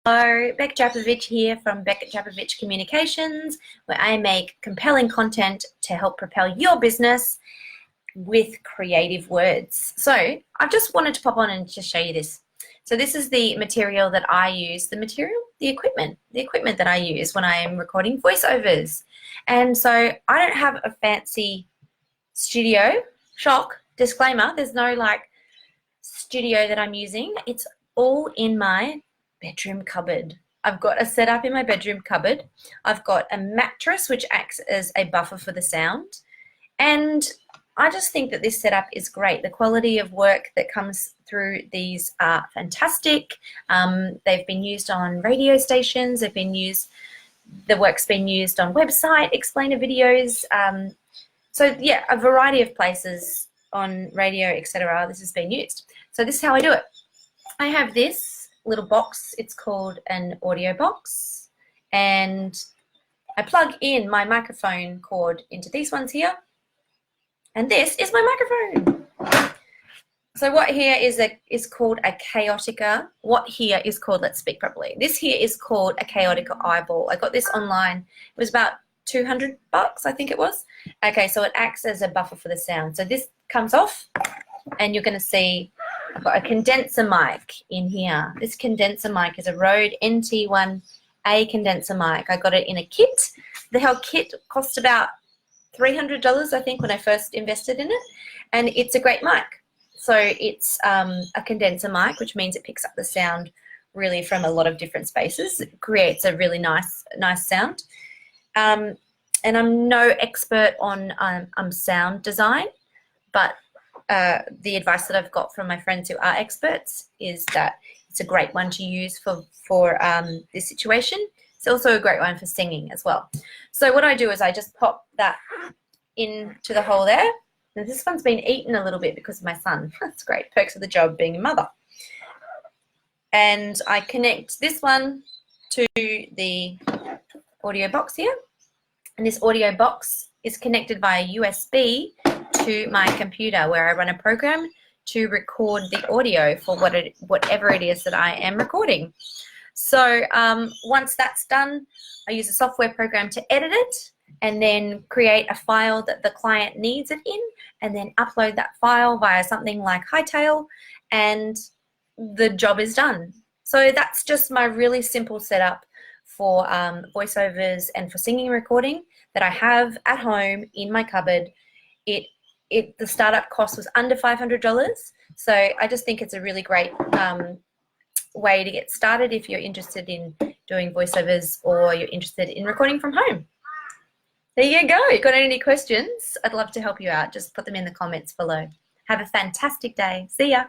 Hello, Bec Djapovic here from Bec Djapovic Communications, where I make compelling content to help propel your business with creative words. So I just wanted to pop on and just show you this. So this is the material that I use, the equipment that I use when I am recording voiceovers. And so I don't have a fancy studio. Shock, disclaimer, there's no like studio that I'm using. It's all in my bedroom cupboard. I've got a setup in my bedroom cupboard. I've got a mattress which acts as a buffer for the sound. And I just think that this setup is great. The quality of work that comes through these are fantastic. They've been used on radio stations. The work's been used on website explainer videos. So yeah, a variety of places on radio, etc. This has been used. So this is how I do it. I have this little box. It's called an audio box, and I plug in my microphone cord into these ones here, and this is my microphone. So what here is called a Kaotica. What here is called, let's speak properly. This here is called a Kaotica eyeball. I got this online. It was about $200, I think it was. Okay, so it acts as a buffer for the sound. So this comes off, and you're going to see I've got a condenser mic in here. This condenser mic is a Rode NT1 condenser mic. I got it in a kit. The whole kit cost about $300, I think, when I first invested in it, and it's a great mic. So it's a condenser mic, which means it picks up the sound really from a lot of different spaces. It creates a really nice sound. And I'm no expert on sound design, but the advice that I've got from my friends who are experts is that it's a great one to use for this situation. It's also a great one for singing as well. So what I do is I just pop that into the hole there. Now this one's been eaten a little bit because of my son. That's great. Perks of the job being a mother. And I connect this one to the audio box here. And this audio box is connected via USB to my computer, where I run a program to record the audio for whatever it is that I am recording. So once that's done, I use a software program to edit it and then create a file that the client needs it in, and then upload that file via something like Hightail, and the job is done. So that's just my really simple setup for voiceovers and for singing recording that I have at home in my cupboard. The startup cost was under $500, so I just think it's a really great way to get started if you're interested in doing voiceovers or you're interested in recording from home. There you go. Got any questions? I'd love to help you out. Just put them in the comments below. Have a fantastic day. See ya.